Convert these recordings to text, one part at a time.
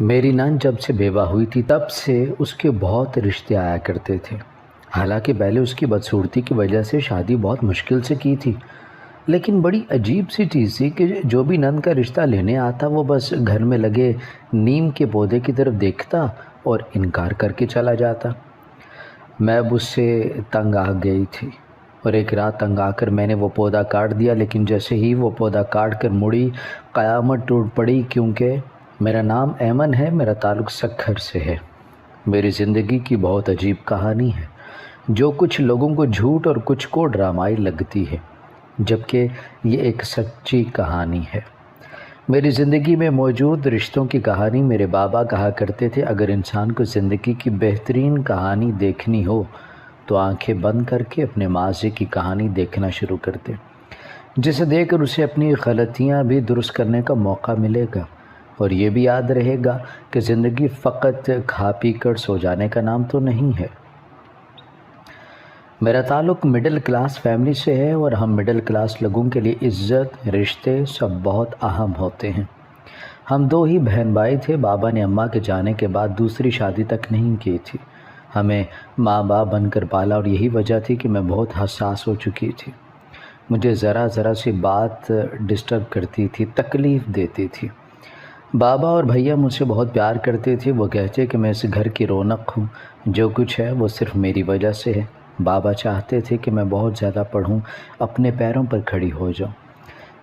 میری نان جب سے بیوہ ہوئی تھی تب سے اس کے بہت رشتے آیا کرتے تھے۔ حالانکہ پہلے اس کی بدصورتی کی وجہ سے شادی بہت مشکل سے کی تھی، لیکن بڑی عجیب سی چیز تھی کہ جو بھی نند کا رشتہ لینے آتا وہ بس گھر میں لگے نیم کے پودے کی طرف دیکھتا اور انکار کر کے چلا جاتا۔ میں اب اس سے تنگ آ گئی تھی اور ایک رات تنگ آ کر میں نے وہ پودا کاٹ دیا، لیکن جیسے ہی وہ پودا کاٹ کر مڑی قیامت ٹوٹ پڑی، کیونکہ میرا نام ایمن ہے، میرا تعلق سکھر سے ہے۔ میری زندگی کی بہت عجیب کہانی ہے، جو کچھ لوگوں کو جھوٹ اور کچھ کو ڈرامائی لگتی ہے، جبکہ یہ ایک سچی کہانی ہے۔ میری زندگی میں موجود رشتوں کی کہانی میرے بابا کہا کرتے تھے، اگر انسان کو زندگی کی بہترین کہانی دیکھنی ہو تو آنکھیں بند کر کے اپنے ماضی کی کہانی دیکھنا شروع کر دے، جسے دیکھ کر اسے اپنی غلطیاں بھی درست کرنے کا موقع ملے گا، اور یہ بھی یاد رہے گا کہ زندگی فقط کھا پی کر سو جانے کا نام تو نہیں ہے۔ میرا تعلق مڈل کلاس فیملی سے ہے، اور ہم مڈل کلاس لوگوں کے لیے عزت، رشتے سب بہت اہم ہوتے ہیں۔ ہم دو ہی بہن بھائی تھے۔ بابا نے اماں کے جانے کے بعد دوسری شادی تک نہیں کی تھی۔ ہمیں ماں باپ بن کر پالا، اور یہی وجہ تھی کہ میں بہت حساس ہو چکی تھی۔ مجھے ذرا سی بات ڈسٹرب کرتی تھی، تکلیف دیتی تھی۔ بابا اور بھیا مجھ سے بہت پیار کرتے تھے۔ وہ کہتے کہ میں اس گھر کی رونق ہوں، جو کچھ ہے وہ صرف میری وجہ سے ہے۔ بابا چاہتے تھے کہ میں بہت زیادہ پڑھوں، اپنے پیروں پر کھڑی ہو جاؤں۔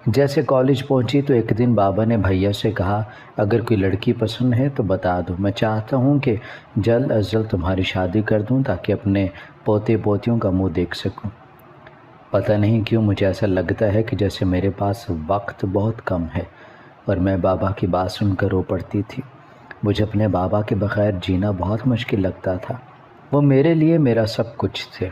جیسے کالج پہنچی تو ایک دن بابا نے بھیا سے کہا، اگر کوئی لڑکی پسند ہے تو بتا دو، میں چاہتا ہوں کہ جلد از جلد تمہاری شادی کر دوں تاکہ اپنے پوتے پوتیوں کا منہ دیکھ سکوں۔ پتہ نہیں کیوں مجھے ایسا لگتا ہے کہ جیسے میرے پاس وقت بہت کم ہے، اور میں بابا کی بات سن کر رو پڑتی تھی۔ مجھے اپنے بابا کے بغیر جینا بہت مشکل لگتا تھا۔ وہ میرے لیے میرا سب کچھ تھے۔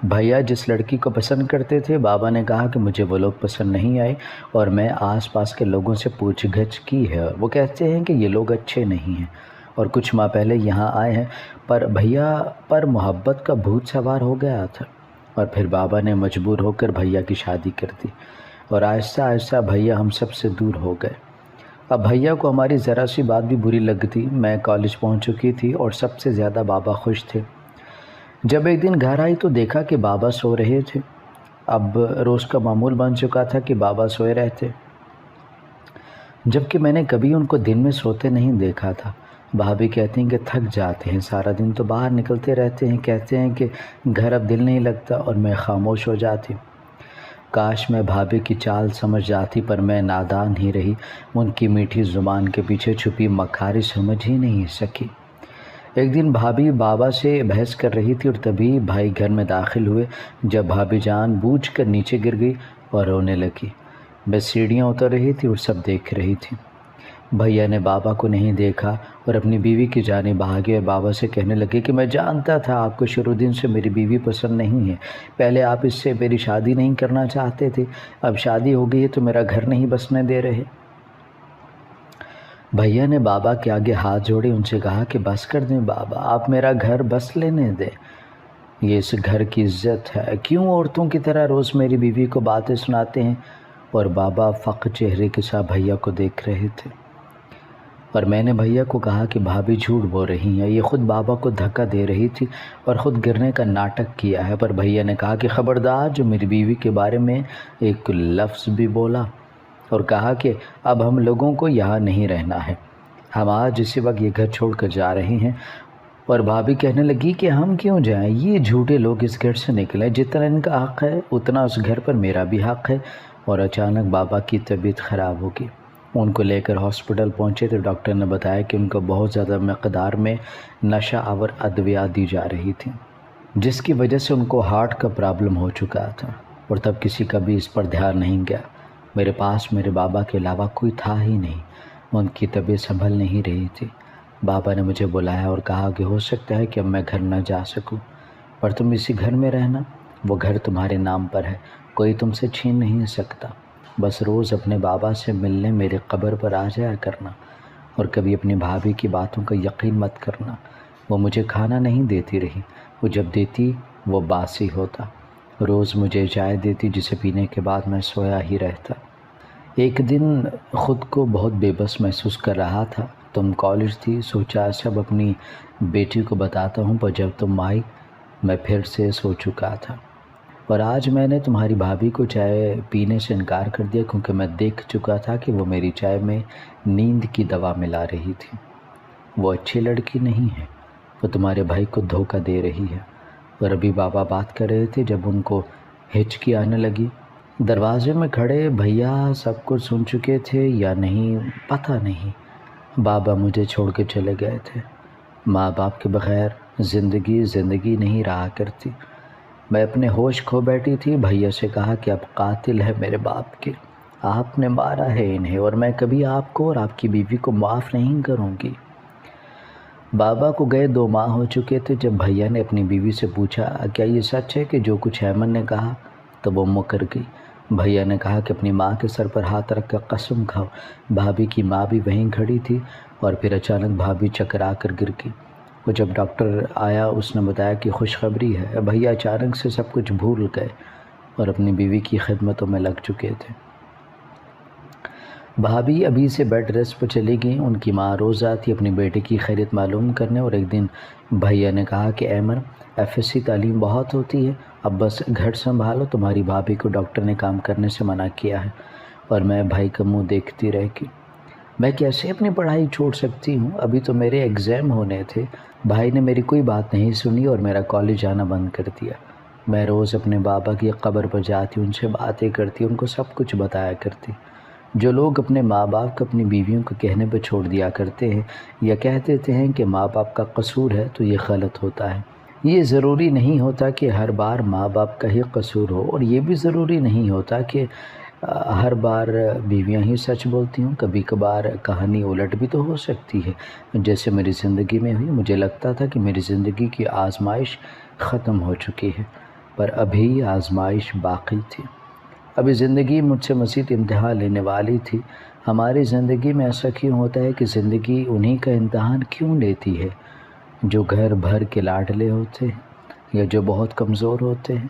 بھیا جس لڑکی کو پسند کرتے تھے، بابا نے کہا کہ مجھے وہ لوگ پسند نہیں آئے، اور میں آس پاس کے لوگوں سے پوچھ گچھ کی ہے۔ وہ کہتے ہیں کہ یہ لوگ اچھے نہیں ہیں، اور کچھ ماہ پہلے یہاں آئے ہیں، پر بھیا پر محبت کا بھوت سوار ہو گیا تھا، اور پھر بابا نے مجبور ہو کر بھیا کی شادی کر دی، اور آہستہ آہستہ بھیا ہم سب سے دور ہو گئے۔ اب بھیا کو ہماری ذرا سی بات بھی بری لگتی۔ میں کالج پہنچ چکی تھی، اور سب سے زیادہ بابا خوش تھے۔ جب ایک دن گھر آئی تو دیکھا کہ بابا سو رہے تھے۔ اب روز کا معمول بن چکا تھا کہ بابا سوئے رہتے، جبکہ میں نے کبھی ان کو دن میں سوتے نہیں دیکھا تھا۔ بھابھی کہتی ہیں کہ تھک جاتے ہیں، سارا دن تو باہر نکلتے رہتے ہیں، کہتے ہیں کہ گھر اب دل نہیں لگتا، اور میں خاموش ہو جاتی۔ کاش میں بھابھی کی چال سمجھ جاتی، پر میں نادان ہی رہی، ان کی میٹھی زبان کے پیچھے چھپی مکاری سمجھ ہی نہیں سکی۔ ایک دن بھابھی بابا سے بحث کر رہی تھی، اور تبھی بھائی گھر میں داخل ہوئے۔ جب بھابھی جان بوجھ کر نیچے گر گئی اور رونے لگی۔ میں سیڑھیاں اتر رہی تھی اور سب دیکھ رہی تھی۔ بھیا نے بابا کو نہیں دیکھا اور اپنی بیوی کی جانب بھاگے، اور بابا سے کہنے لگے کہ میں جانتا تھا آپ کو شروع دن سے میری بیوی پسند نہیں ہے۔ پہلے آپ اس سے میری شادی نہیں کرنا چاہتے تھے، اب شادی ہو گئی ہے تو میرا گھر نہیں بسنے دے رہے۔ بھیا نے بابا کے آگے ہاتھ جوڑے، ان سے کہا کہ بس کر دیں بابا، آپ میرا گھر بس لینے دیں، یہ اس گھر کی عزت ہے۔ کیوں عورتوں کی طرح روز میری بیوی کو باتیں سناتے ہیں؟ اور بابا فقط چہرے کے ساتھ بھیا کو دیکھ رہے تھے۔ اور میں نے بھیا کو کہا کہ بھابھی جھوٹ بول رہی ہیں، یہ خود بابا کو دھکا دے رہی تھی اور خود گرنے کا ناٹک کیا ہے۔ پر بھیا نے کہا کہ خبردار جو میری بیوی کے بارے میں ایک لفظ بھی بولا، اور کہا کہ اب ہم لوگوں کو یہاں نہیں رہنا ہے، ہم آج اسی وقت یہ گھر چھوڑ کر جا رہے ہیں۔ اور بھابھی کہنے لگی کہ ہم کیوں جائیں، یہ جھوٹے لوگ اس گھر سے نکلیں، جتنا ان کا حق ہے اتنا اس گھر پر میرا بھی حق ہے۔ اور اچانک بابا کی طبیعت خراب ہو گئی۔ ان کو لے کر ہاسپٹل پہنچے تو ڈاکٹر نے بتایا کہ ان کو بہت زیادہ مقدار میں نشہ آور ادویات دی جا رہی تھیں، جس کی وجہ سے ان کو ہارٹ کا پرابلم ہو چکا تھا، اور تب کسی کا بھی اس پر دھیان نہیں گیا۔ میرے پاس میرے بابا کے علاوہ کوئی تھا ہی نہیں، ان کی طبیعت سنبھل نہیں رہی تھی۔ بابا نے مجھے بلایا اور کہا کہ ہو سکتا ہے کہ اب میں گھر نہ جا سکوں، پر تم اسی گھر میں رہنا، وہ گھر تمہارے نام پر ہے، کوئی تم سے چھین نہیں سکتا۔ بس روز اپنے بابا سے ملنے میرے قبر پر آ جایا کرنا، اور کبھی اپنی بھابھی کی باتوں کا یقین مت کرنا۔ وہ مجھے کھانا نہیں دیتی رہی، وہ جب دیتی وہ باسی ہوتا۔ روز مجھے چائے دیتی، جسے پینے کے بعد میں سویا ہی رہتا۔ ایک دن خود کو بہت بے بس محسوس کر رہا تھا تم کالج تھی، سوچا سب اپنی بیٹی کو بتاتا ہوں، پر جب تم آئی میں پھر سے سو چکا تھا، اور آج میں نے تمہاری بھابھی کو چائے پینے سے انکار کر دیا کیونکہ میں دیکھ چکا تھا کہ وہ میری چائے میں نیند کی دوا ملا رہی تھی۔ وہ اچھی لڑکی نہیں ہے، وہ تمہارے بھائی کو دھوکہ دے رہی ہے۔ اور ابھی بابا بات کر رہے تھے جب ان کو ہچکی آنے لگی۔ دروازے میں کھڑے بھیا سب کچھ سن چکے تھے یا نہیں پتہ نہیں۔ بابا مجھے چھوڑ کے چلے گئے تھے۔ ماں باپ کے بغیر زندگی نہیں رہا کرتی۔ میں اپنے ہوش کھو بیٹھی تھی۔ بھیا سے کہا کہ اب قاتل ہے میرے باپ کے، آپ نے مارا ہے انہیں، اور میں کبھی آپ کو اور آپ کی بیوی کو معاف نہیں کروں گی۔ بابا کو گئے 2 ماہ ہو چکے تھے جب بھیا نے اپنی بیوی سے پوچھا کیا یہ سچ ہے کہ جو کچھ ایمن نے کہا؟ تو وہ مکر گئی۔ بھیا نے کہا کہ اپنی ماں کے سر پر ہاتھ رکھ کر قسم کھاؤ۔ بھابھی کی ماں بھی وہیں کھڑی تھی اور پھر اچانک بھابھی چکرا کر گر گئی۔ وہ جب ڈاکٹر آیا اس نے بتایا کہ خوشخبری ہے۔ بھیا اچانک سے سب کچھ بھول گئے اور اپنی بیوی کی خدمتوں میں لگ چکے تھے۔ بھابھی ابھی سے بیڈ ریسٹ پر چلی گئیں۔ ان کی ماں روز آتی اپنی بیٹے کی خیریت معلوم کرنے، اور ایک دن بھیا نے کہا کہ ایمن FSC تعلیم بہت ہوتی ہے، اب بس گھر سنبھالو، تمہاری بھابھی کو ڈاکٹر نے کام کرنے سے منع کیا ہے۔ اور میں بھائی کا منہ دیکھتی رہ گئی۔ میں کیسے اپنی پڑھائی چھوڑ سکتی ہوں؟ ابھی تو میرے ایگزام ہونے تھے۔ بھائی نے میری کوئی بات نہیں سنی اور میرا کالج جانا بند کر دیا۔ میں روز اپنے بابا کی قبر پر جاتی، ان سے باتیں کرتی، ان کو سب کچھ بتایا کرتی۔ جو لوگ اپنے ماں باپ کو اپنی بیویوں کو کہنے پہ چھوڑ دیا کرتے ہیں یا کہہ دیتے ہیں کہ ماں باپ کا قصور ہے تو یہ غلط ہوتا ہے۔ یہ ضروری نہیں ہوتا کہ ہر بار ماں باپ کا ہی قصور ہو، اور یہ بھی ضروری نہیں ہوتا کہ ہر بار بیویاں ہی سچ بولتی ہوں۔ کبھی کبھار کہانی الٹ بھی تو ہو سکتی ہے، جیسے میری زندگی میں ہوئی۔ مجھے لگتا تھا کہ میری زندگی کی آزمائش ختم ہو چکی ہے، پر ابھی آزمائش باقی تھی۔ ابھی زندگی مجھ سے مزید امتحان لینے والی تھی۔ ہماری زندگی میں ایسا کیوں ہوتا ہے کہ زندگی انہی کا امتحان کیوں لیتی ہے جو گھر بھر کے لاڈلے ہوتے ہیں یا جو بہت کمزور ہوتے ہیں؟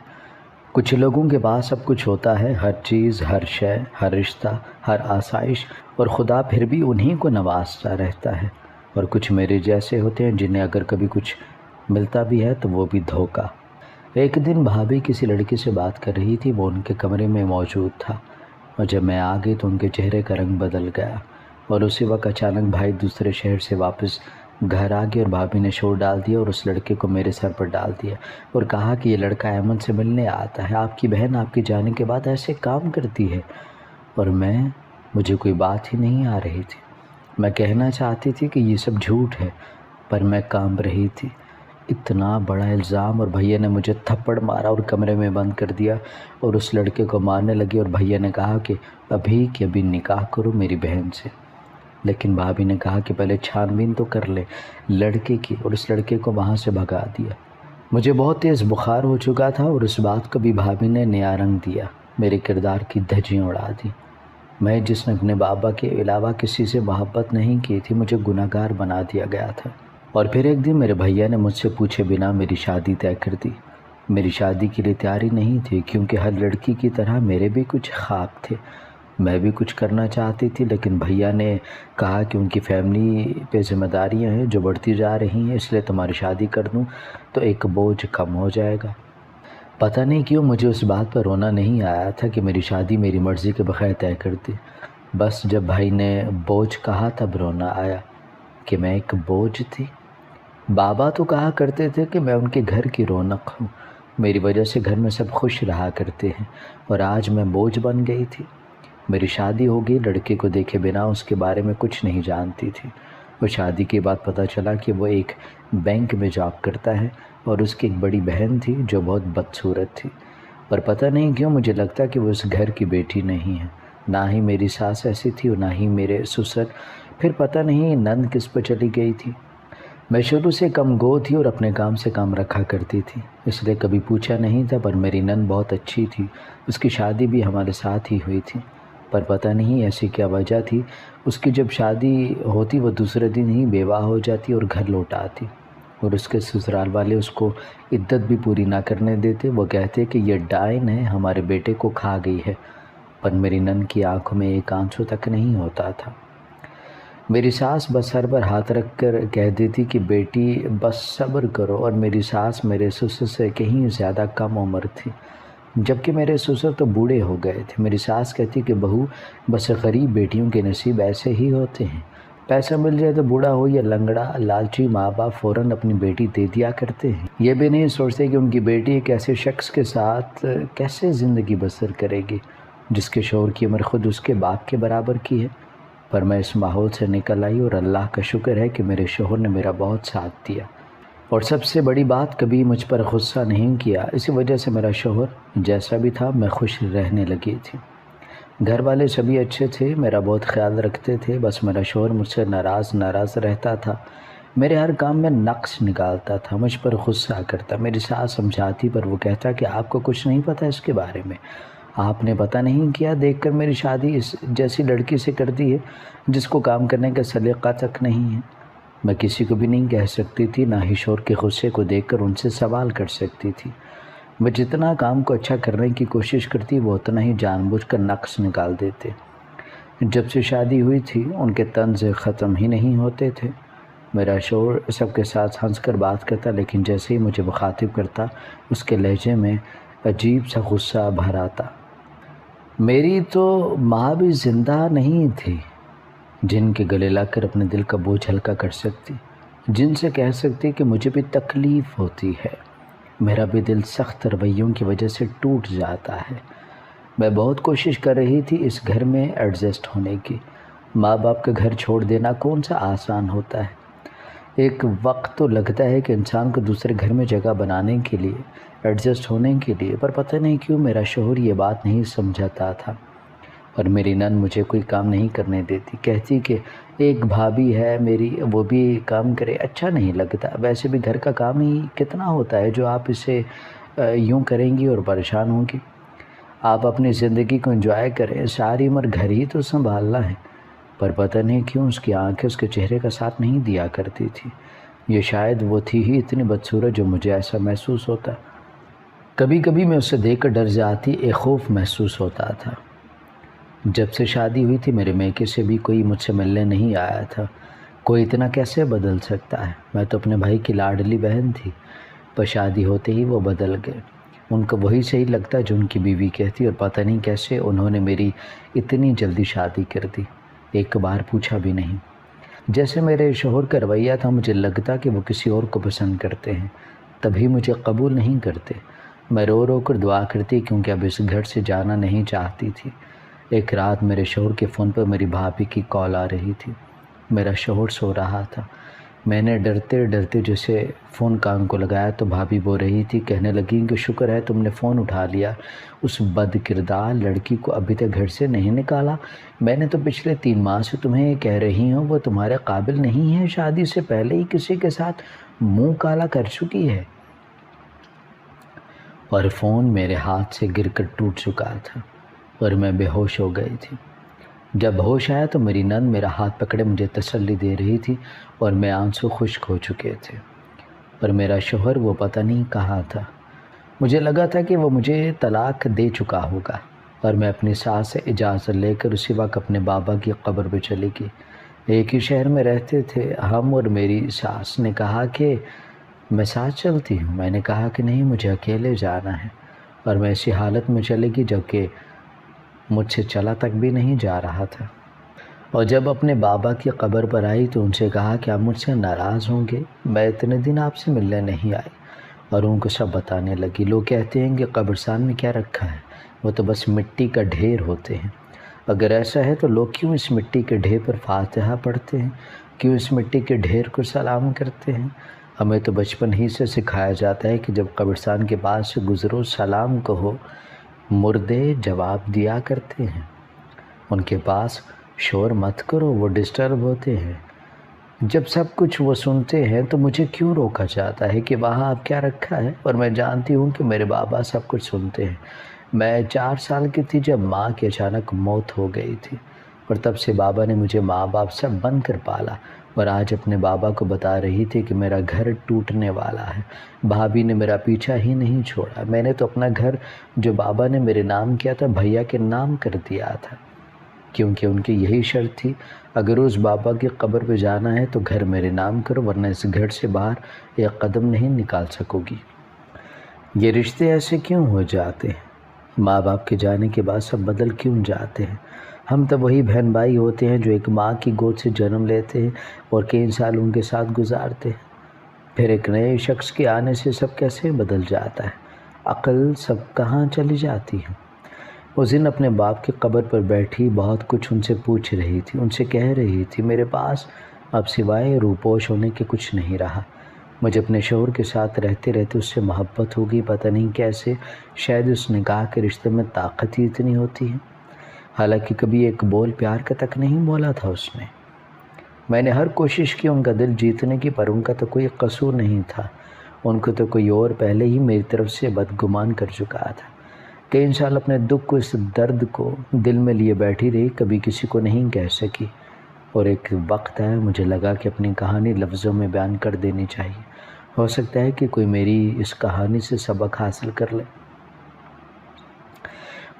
کچھ لوگوں کے پاس سب کچھ ہوتا ہے، ہر چیز، ہر شے، ہر رشتہ، ہر آسائش، اور خدا پھر بھی انہی کو نوازتا رہتا ہے۔ اور کچھ میرے جیسے ہوتے ہیں جنہیں اگر کبھی کچھ ملتا بھی ہے تو وہ بھی دھوکہ۔ ایک دن بھابھی کسی لڑکی سے بات کر رہی تھی، وہ ان کے کمرے میں موجود تھا، اور جب میں آ گئی تو ان کے چہرے کا رنگ بدل گیا، اور اسی وقت اچانک بھائی دوسرے شہر سے واپس گھر آ گئے اور بھابھی نے شور ڈال دیا اور اس لڑکے کو میرے سر پر ڈال دیا اور کہا کہ یہ لڑکا ایمن سے ملنے آتا ہے، آپ کی بہن آپ کی جانے کے بعد ایسے کام کرتی ہے۔ اور مجھے کوئی بات ہی نہیں آ رہی تھی۔ میں کہنا چاہتی تھی کہ یہ سب جھوٹ ہے، پر میں کانپ رہی تھی۔ اتنا بڑا الزام، اور بھیا نے مجھے تھپڑ مارا اور کمرے میں بند کر دیا اور اس لڑکے کو مارنے لگے، اور بھیا نے کہا کہ ابھی نکاح کرو میری بہن سے۔ لیکن بھابھی نے کہا کہ پہلے چھان بین تو کر لے لڑکے کی، اور اس لڑکے کو وہاں سے بھگا دیا۔ مجھے بہت تیز بخار ہو چکا تھا اور اس بات کو بھی بھابھی نے نیا رنگ دیا، میرے کردار کی دھجیاں اڑا دی۔ میں جس نے اپنے بابا کے علاوہ کسی سے محبت نہیں کی تھی، مجھے گناہگار بنا دیا گیا تھا۔ اور پھر ایک دن میرے بھیا نے مجھ سے پوچھے بنا میری شادی طے کر دی۔ میری شادی کے لیے تیاری نہیں تھی کیونکہ ہر لڑکی کی طرح میرے بھی کچھ خواب تھے، میں بھی کچھ کرنا چاہتی تھی، لیکن بھیا نے کہا کہ ان کی فیملی پہ ذمہ داریاں ہیں جو بڑھتی جا رہی ہیں، اس لیے تمہاری شادی کر دوں تو ایک بوجھ کم ہو جائے گا۔ پتہ نہیں کیوں مجھے اس بات پر رونا نہیں آیا تھا کہ میری شادی میری مرضی کے بغیر طے کر دی، بس جب بھائی نے بوجھ کہا تب رونا آیا کہ میں ایک بوجھ تھی۔ بابا تو کہا کرتے تھے کہ میں ان کے گھر کی رونق ہوں، میری وجہ سے گھر میں سب خوش رہا کرتے ہیں، اور آج میں بوجھ بن گئی تھی۔ میری شادی ہو گئی، لڑکے کو دیکھے بنا اس کے بارے میں کچھ نہیں جانتی تھی۔ وہ شادی کے بعد پتہ چلا کہ وہ ایک بینک میں جاب کرتا ہے اور اس کی ایک بڑی بہن تھی جو بہت بدصورت تھی، پر پتہ نہیں کیوں مجھے لگتا کہ وہ اس گھر کی بیٹی نہیں ہے۔ نہ ہی میری ساس ایسی تھی اور نہ ہی میرے سسر، پھر پتہ نہیں نند کس پہ چلی گئی تھی۔ میں شروع سے کم گو تھی اور اپنے کام سے کام رکھا کرتی تھی، اس لیے کبھی پوچھا نہیں تھا، پر میری نند بہت اچھی تھی، اس کی شادی بھی ہمارے ساتھ ہی ہوئی تھی، پر پتہ نہیں ایسی کیا وجہ تھی، اس کی جب شادی ہوتی وہ دوسرے دن ہی بیوہ ہو جاتی اور گھر لوٹ آتی، اور اس کے سسرال والے اس کو عدت بھی پوری نہ کرنے دیتے۔ وہ کہتے کہ یہ ڈائن ہے، ہمارے بیٹے کو کھا گئی ہے، پر میری نند کی آنکھوں میں ایک آنسو تک نہیں ہوتا تھا۔ میری ساس بس سر پر ہاتھ رکھ کر کہہ دیتی کہ بیٹی بس صبر کرو، اور میری ساس میرے سسر سے کہیں زیادہ کم عمر تھی، جبکہ میرے سسر تو بوڑھے ہو گئے تھے۔ میری ساس کہتی کہ بہو بس غریب بیٹیوں کے نصیب ایسے ہی ہوتے ہیں، پیسہ مل جائے تو بوڑھا ہو یا لنگڑا، لالچی ماں باپ فوراً اپنی بیٹی دے دیا کرتے ہیں، یہ بھی نہیں سوچتے کہ ان کی بیٹی ایک ایسے شخص کے ساتھ کیسے زندگی بسر کرے گی جس کے شوہر کی عمر خود اس کے باپ کے برابر کی ہے۔ پر میں اس ماحول سے نکل آئی، اور اللہ کا شکر ہے کہ میرے شوہر نے میرا بہت ساتھ دیا، اور سب سے بڑی بات کبھی مجھ پر غصہ نہیں کیا۔ اسی وجہ سے میرا شوہر جیسا بھی تھا میں خوش رہنے لگی تھی۔ گھر والے سبھی اچھے تھے، میرا بہت خیال رکھتے تھے، بس میرا شوہر مجھ سے ناراض رہتا تھا، میرے ہر کام میں نقص نکالتا تھا، مجھ پر غصہ کرتا۔ میری ساس سمجھاتی پر وہ کہتا کہ آپ کو کچھ نہیں پتہ اس کے بارے میں، آپ نے پتہ نہیں کیا، دیکھ کر میری شادی اس جیسی لڑکی سے کر دی ہے جس کو کام کرنے کا سلیقہ تک نہیں ہے۔ میں کسی کو بھی نہیں کہہ سکتی تھی، نہ ہی شوہر کے غصے کو دیکھ کر ان سے سوال کر سکتی تھی۔ میں جتنا کام کو اچھا کرنے کی کوشش کرتی وہ اتنا ہی جان بوجھ کر نقص نکال دیتے۔ جب سے شادی ہوئی تھی ان کے طنز ختم ہی نہیں ہوتے تھے۔ میرا شوہر سب کے ساتھ ہنس کر بات کرتا، لیکن جیسے ہی مجھے مخاطب کرتا اس کے لہجے میں عجیب سا غصہ بھر آتا۔ میری تو ماں بھی زندہ نہیں تھی جن کے گلے لگ کر اپنے دل کا بوجھ ہلکا کر سکتی، جن سے کہہ سکتی کہ مجھے بھی تکلیف ہوتی ہے، میرا بھی دل سخت رویوں کی وجہ سے ٹوٹ جاتا ہے۔ میں بہت کوشش کر رہی تھی اس گھر میں ایڈجسٹ ہونے کی۔ ماں باپ کا گھر چھوڑ دینا کون سا آسان ہوتا ہے؟ ایک وقت تو لگتا ہے کہ انسان کو دوسرے گھر میں جگہ بنانے کے لیے، ایڈجسٹ ہونے کے لیے، پر پتہ نہیں کیوں میرا شوہر یہ بات نہیں سمجھاتا تھا، اور میری نند مجھے کوئی کام نہیں کرنے دیتی، کہتی کہ ایک بھابھی ہے میری، وہ بھی کام کرے اچھا نہیں لگتا، ویسے بھی گھر کا کام ہی کتنا ہوتا ہے جو آپ اسے یوں کریں گی اور پریشان ہوں گی، آپ اپنی زندگی کو انجوائے کریں، ساری عمر گھر ہی تو سنبھالنا ہے۔ پر پتہ نہیں کیوں اس کی آنکھیں اس کے چہرے کا ساتھ نہیں دیا کرتی تھی، یہ شاید وہ تھی ہی اتنی بدصورت جو مجھے ایسا محسوس ہوتا۔ کبھی کبھی میں اسے دیکھ کر ڈر جاتی، ایک خوف محسوس ہوتا تھا۔ جب سے شادی ہوئی تھی میرے میکے سے بھی کوئی مجھ سے ملنے نہیں آیا تھا، کوئی اتنا کیسے بدل سکتا ہے؟ میں تو اپنے بھائی کی لاڈلی بہن تھی، پر شادی ہوتے ہی وہ بدل گئے، ان کو وہی صحیح لگتا جو ان کی بیوی کہتی، اور پتہ نہیں کیسے انہوں نے میری اتنی جلدی شادی کر دی، ایک بار پوچھا بھی نہیں۔ جیسے میرے شوہر کا رویہ تھا، مجھے لگتا کہ وہ کسی اور کو پسند کرتے ہیں، تبھی مجھے قبول نہیں کرتے۔ میں رو رو کر دعا کرتی کیونکہ اب اس گھر سے جانا نہیں چاہتی تھی۔ ایک رات میرے شوہر کے فون پر میری بھابھی کی کال آ رہی تھی، میرا شوہر سو رہا تھا، میں نے ڈرتے ڈرتے جیسے فون کان کو لگایا تو بھابھی بول رہی تھی، کہنے لگی کہ شکر ہے تم نے فون اٹھا لیا، اس بد کردار لڑکی کو ابھی تک گھر سے نہیں نکالا، میں نے تو پچھلے 3 ماہ سے تمہیں کہہ رہی ہوں وہ تمہارے قابل نہیں ہے، شادی سے پہلے ہی کسی کے ساتھ منہ کالا کر چکی ہے۔ اور فون میرے ہاتھ سے گر کر ٹوٹ چکا تھا اور میں بے ہوش ہو گئی تھی۔ جب ہوش آیا تو میری نند میرا ہاتھ پکڑے مجھے تسلی دے رہی تھی اور میں آنسو خشک ہو چکے تھے، پر میرا شوہر وہ پتہ نہیں کہاں تھا۔ مجھے لگا تھا کہ وہ مجھے طلاق دے چکا ہوگا، اور میں اپنی ساس سے اجازت لے کر اسی وقت اپنے بابا کی قبر پہ چلی گئی۔ ایک ہی شہر میں رہتے تھے ہم، اور میری ساس نے کہا کہ میں ساتھ چلتی ہوں، میں نے کہا کہ نہیں مجھے اکیلے جانا ہے، اور میں اسی حالت میں چلے گی جبکہ مجھ سے چلا تک بھی نہیں جا رہا تھا۔ اور جب اپنے بابا کی قبر پر آئی تو ان سے کہا کہ آپ مجھ سے ناراض ہوں گے، میں اتنے دن آپ سے ملنے نہیں آئی، اور ان کو سب بتانے لگی۔ لوگ کہتے ہیں کہ قبرستان میں کیا رکھا ہے، وہ تو بس مٹی کا ڈھیر ہوتے ہیں، اگر ایسا ہے تو لوگ کیوں اس مٹی کے ڈھیر پر فاتحہ پڑھتے ہیں، کیوں اس مٹی کے ڈھیر کو سلام کرتے ہیں؟ ہمیں تو بچپن ہی سے سکھایا جاتا ہے کہ جب قبرستان کے پاس سے گزرو سلام کہو، مردے جواب دیا کرتے ہیں، ان کے پاس شور مت کرو، وہ ڈسٹرب ہوتے ہیں۔ جب سب کچھ وہ سنتے ہیں تو مجھے کیوں روکا جاتا ہے کہ وہاں آپ کیا رکھا ہے؟ اور میں جانتی ہوں کہ میرے بابا سب کچھ سنتے ہیں۔ میں 4 سال کی تھی جب ماں کی اچانک موت ہو گئی تھی، اور تب سے بابا نے مجھے ماں باپ سب بن کر پالا، اور آج اپنے بابا کو بتا رہی تھی کہ میرا گھر ٹوٹنے والا ہے۔ بھابھی نے میرا پیچھا ہی نہیں چھوڑا، میں نے تو اپنا گھر جو بابا نے میرے نام کیا تھا بھیا کے نام کر دیا تھا، کیونکہ ان کی یہی شرط تھی اگر اس بابا کی قبر پہ جانا ہے تو گھر میرے نام کرو، ورنہ اس گھر سے باہر ایک قدم نہیں نکال سکو گی۔ یہ رشتے ایسے کیوں ہو جاتے ہیں؟ ماں باپ کے جانے کے بعد سب بدل کیوں جاتے ہیں؟ ہم تو وہی بہن بھائی ہوتے ہیں جو ایک ماں کی گود سے جنم لیتے ہیں اور کئی سال ان کے ساتھ گزارتے ہیں، پھر ایک نئے شخص کے آنے سے سب کیسے بدل جاتا ہے؟ عقل سب کہاں چلی جاتی ہے؟ اس دن اپنے باپ کی قبر پر بیٹھی بہت کچھ ان سے پوچھ رہی تھی، ان سے کہہ رہی تھی میرے پاس اب سوائے روپوش ہونے کے کچھ نہیں رہا۔ مجھے اپنے شوہر کے ساتھ رہتے رہتے اس سے محبت ہو گئی، پتہ نہیں کیسے، شاید اس نکاح کے رشتے میں طاقت ہی اتنی ہوتی ہے۔ حالانکہ کبھی ایک بول پیار کا تک نہیں بولا تھا اس نے۔ میں نے ہر کوشش کی ان کا دل جیتنے کی، پر ان کا تو کوئی قصور نہیں تھا، ان کو تو کوئی اور پہلے ہی میری طرف سے بدگمان کر چکا تھا۔ کئی سال اپنے دکھ کو، اس درد کو دل میں لیے بیٹھی رہی، کبھی کسی کو نہیں کہہ سکی، اور ایک وقت آیا مجھے لگا کہ اپنی کہانی لفظوں میں بیان کر دینی چاہیے، ہو سکتا ہے کہ کوئی میری اس کہانی سے سبق حاصل کر لے،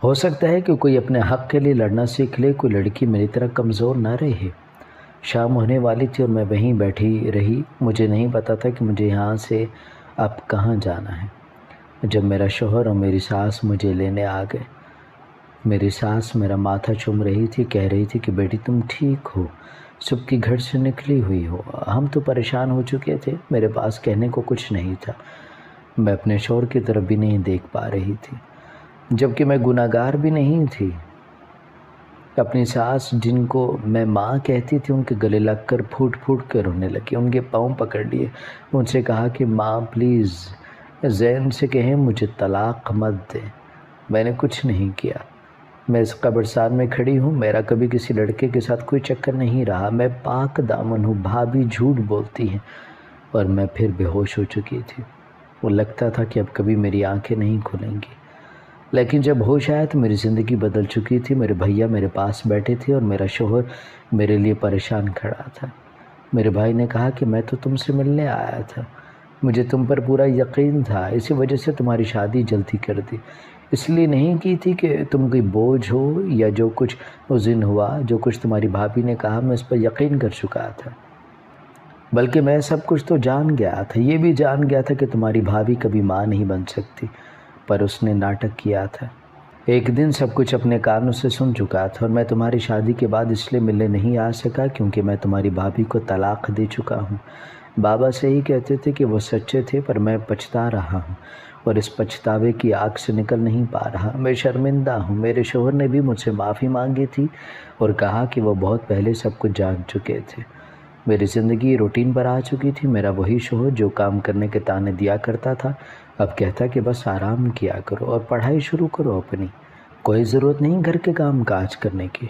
ہو سکتا ہے کہ کوئی اپنے حق کے لیے لڑنا سیکھ لے، کوئی لڑکی میری طرح کمزور نہ رہے۔ شام ہونے والی تھی اور میں وہیں بیٹھی رہی، مجھے نہیں پتا تھا کہ مجھے یہاں سے اب کہاں جانا ہے۔ جب میرا شوہر اور میری ساس مجھے لینے آ گئے، میری ساس میرا ماتھا چوم رہی تھی، کہہ رہی تھی کہ بیٹی تم ٹھیک ہو، صبح کی گھر سے نکلی ہوئی ہو۔ ہم تو پریشان ہو چکے تھے، میرے پاس کہنے کو کچھ نہیں تھا، میں اپنے شوہر کی طرف بھی نہیں دیکھ پا رہی تھی، جبکہ میں گناہگار بھی نہیں تھی۔ اپنی ساس جن کو میں ماں کہتی تھی، ان کے گلے لگ کر پھوٹ پھوٹ کر رونے لگی، ان کے پاؤں پکڑ لیے، ان سے کہا کہ ماں پلیز زین سے کہیں مجھے طلاق مت دے۔ میں نے کچھ نہیں کیا، میں اس قبرستان میں کھڑی ہوں، میرا کبھی کسی لڑکے کے ساتھ کوئی چکر نہیں رہا، میں پاک دامن ہوں، بھابھی جھوٹ بولتی ہیں، اور میں پھر بے ہوش ہو چکی تھی۔ وہ لگتا تھا کہ اب کبھی میری آنکھیں نہیں کھلیں گی، لیکن جب ہوش آیا تو میری زندگی بدل چکی تھی۔ میرے بھیا میرے پاس بیٹھے تھے اور میرا شوہر میرے لیے پریشان کھڑا تھا۔ میرے بھائی نے کہا کہ میں تو تم سے ملنے آیا تھا، مجھے تم پر پورا یقین تھا، اسی وجہ سے تمہاری شادی جلدی کر دی، اس لیے نہیں کی تھی کہ تم کوئی بوجھ ہو یا جو کچھ اس دن ہوا، جو کچھ تمہاری بھابھی نے کہا میں اس پر یقین کر چکا تھا، بلکہ میں سب کچھ تو جان گیا تھا، یہ بھی جان گیا تھا کہ تمہاری بھابھی کبھی ماں نہیں بن سکتی، پر اس نے ناٹک کیا تھا۔ ایک دن سب کچھ اپنے کانوں سے سن چکا تھا، اور میں تمہاری شادی کے بعد اس لیے ملنے نہیں آ سکا کیونکہ میں تمہاری بھابھی کو طلاق دے چکا ہوں۔ بابا سے ہی کہتے تھے کہ وہ سچے تھے، پر میں پچھتا رہا ہوں اور اس پچھتاوے کی آگ سے نکل نہیں پا رہا، میں شرمندہ ہوں۔ میرے شوہر نے بھی مجھ سے معافی مانگی تھی اور کہا کہ وہ بہت پہلے سب کچھ جان چکے تھے۔ میری زندگی روٹین پر آ چکی تھی، میرا وہی شوہر جو کام کرنے کے تانے دیا کرتا تھا اب کہتا کہ بس آرام کیا کرو اور پڑھائی شروع کرو اپنی، کوئی ضرورت نہیں گھر کے کام کاج کرنے کی،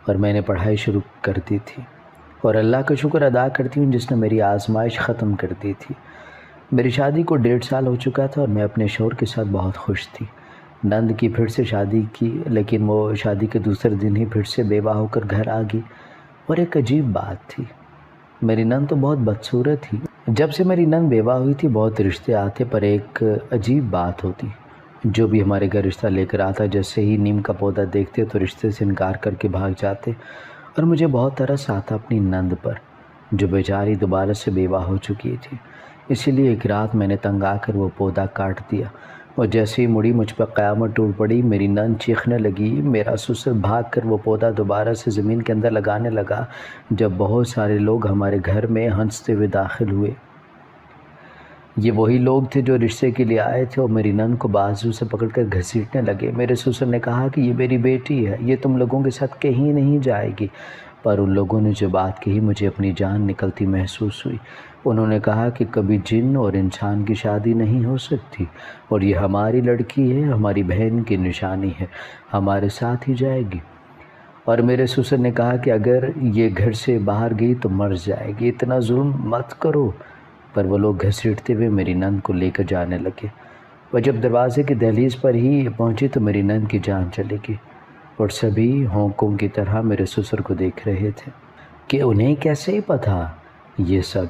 اور میں نے پڑھائی شروع کر دی تھی، اور اللہ کا شکر ادا کرتی ہوں جس نے میری آزمائش ختم کر دی تھی۔ میری شادی کو 1.5 سال ہو چکا تھا اور میں اپنے شوہر کے ساتھ بہت خوش تھی۔ نند کی پھر سے شادی کی، لیکن وہ شادی کے دوسرے دن ہی پھر سے بیوہ ہو کر گھر آ گئی، اور ایک عجیب بات تھی، میری نند تو بہت بدصورت تھی۔ جب سے میری نند بیوہ ہوئی تھی بہت رشتے آتے، پر ایک عجیب بات ہوتی، جو بھی ہمارے گھر رشتہ لے کر آتا جیسے ہی نیم کا پودا دیکھتے تو رشتے سے انکار کر کے بھاگ جاتے، اور مجھے بہت ترس آتا اپنی نند پر جو بیچاری دوبارہ سے بیوہ ہو چکی تھی۔ اسی لیے ایک رات میں نے تنگ آ کر وہ پودا کاٹ دیا، اور جیسے ہی مڑی مجھ پر قیامت ٹوٹ پڑی، میری نند چیخنے لگی، میرا سسر بھاگ کر وہ پودا دوبارہ سے زمین کے اندر لگانے لگا، جب بہت سارے لوگ ہمارے گھر میں ہنستے ہوئے داخل ہوئے۔ یہ وہی لوگ تھے جو رشتے کے لیے آئے تھے، اور میری نند کو بازو سے پکڑ کر گھسیٹنے لگے۔ میرے سسر نے کہا کہ یہ میری بیٹی ہے، یہ تم لوگوں کے ساتھ کہیں نہیں جائے گی، پر ان لوگوں نے جو بات کہی مجھے اپنی جان نکلتی محسوس ہوئی۔ انہوں نے کہا کہ کبھی جن اور انسان کی شادی نہیں ہو سکتی، اور یہ ہماری لڑکی ہے، ہماری بہن کی نشانی ہے، ہمارے ساتھ ہی جائے گی۔ اور میرے سسر نے کہا کہ اگر یہ گھر سے باہر گئی تو مر جائے گی، اتنا ظلم مت کرو، پر وہ لوگ گھسیٹتے ہوئے میری نند کو لے کر جانے لگے۔ وہ جب دروازے کی دہلیز پر ہی پہنچی تو میری نند کی جان چلی گئی، اور سبھی ہونکوں کی طرح میرے سسر کو دیکھ رہے تھے کہ انہیں کیسے پتہ یہ سب،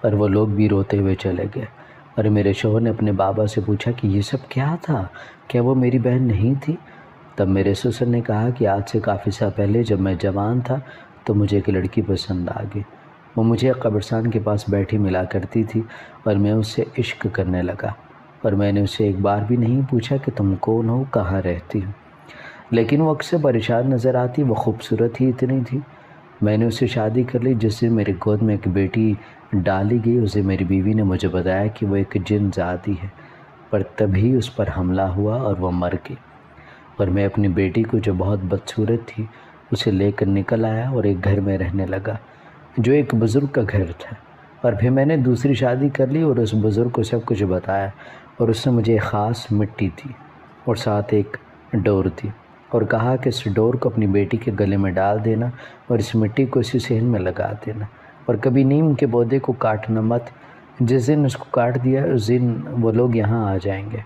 اور وہ لوگ بھی روتے ہوئے چلے گئے۔ اور میرے شوہر نے اپنے بابا سے پوچھا کہ یہ سب کیا تھا، کیا وہ میری بہن نہیں تھی؟ تب میرے سسر نے کہا کہ آج سے کافی سال پہلے جب میں جوان تھا تو مجھے ایک لڑکی پسند آ گئی۔ وہ مجھے قبرستان کے پاس بیٹھی ملا کرتی تھی اور میں اس سے عشق کرنے لگا، اور میں نے اسے ایک بار بھی نہیں پوچھا کہ تم کون ہو، کہاں رہتی ہو، لیکن وہ اکثر پریشان نظر آتی۔ وہ خوبصورت ہی اتنی تھی۔ میں نے اس سے شادی کر لی۔ جس دن میری گود میں ایک بیٹی ڈالی گئی، اسے میری بیوی نے مجھے بتایا کہ وہ ایک جن ذاتی ہے، پر تبھی اس پر حملہ ہوا اور وہ مر گئی، اور میں اپنی بیٹی کو جو بہت بدصورت تھی اسے لے کر نکل آیا اور ایک گھر میں رہنے لگا جو ایک بزرگ کا گھر تھا، اور پھر میں نے دوسری شادی کر لی اور اس بزرگ کو سب کچھ بتایا، اور اس نے مجھے ایک خاص مٹی تھی اور ساتھ ایک ڈور تھی، اور کہا کہ اس ڈور کو اپنی بیٹی کے گلے میں ڈال دینا اور اس مٹی کو اسی صحن میں لگا دینا، اور کبھی نیم کے پودے کو کاٹنا مت، جس دن اس کو کاٹ دیا اس دن وہ لوگ یہاں آ جائیں گے۔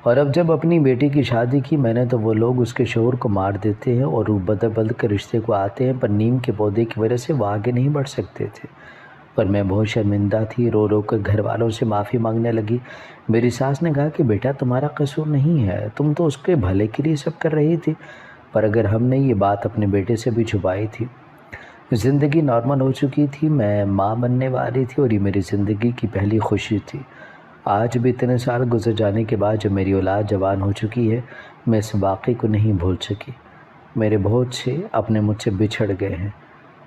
اور اب جب اپنی بیٹی کی شادی کی میں نے تو وہ لوگ اس کے شوہر کو مار دیتے ہیں اور وہ بدل کر رشتے کو آتے ہیں، پر نیم کے پودے کی وجہ سے وہ آگے نہیں بڑھ سکتے تھے، پر میں بہت شرمندہ تھی۔ رو رو کر گھر والوں سے معافی مانگنے لگی۔ میری ساس نے کہا کہ بیٹا تمہارا قصور نہیں ہے، تم تو اس کے بھلے کے لیے سب کر رہی تھی، پر اگر ہم نے یہ بات اپنے بیٹے سے بھی چھپائی تھی۔ زندگی نارمل ہو چکی تھی، میں ماں بننے والی تھی اور یہ میری زندگی کی پہلی خوشی تھی۔ آج بھی اتنے سال گزر جانے کے بعد جب میری اولاد جوان ہو چکی ہے، میں اس واقعے کو نہیں بھول سکی۔ میرے بہت سے اپنے مجھ سے بچھڑ گئے ہیں،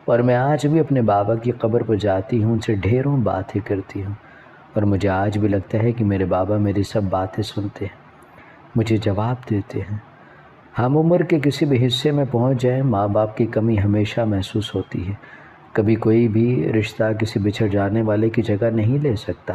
اور میں آج بھی اپنے بابا کی قبر پر جاتی ہوں، ان سے ڈھیروں باتیں کرتی ہوں، اور مجھے آج بھی لگتا ہے کہ میرے بابا میری سب باتیں سنتے ہیں، مجھے جواب دیتے ہیں۔ ہم عمر کے کسی بھی حصے میں پہنچ جائیں، ماں باپ کی کمی ہمیشہ محسوس ہوتی ہے۔ کبھی کوئی بھی رشتہ کسی بچھڑ جانے والے کی جگہ نہیں لے سکتا۔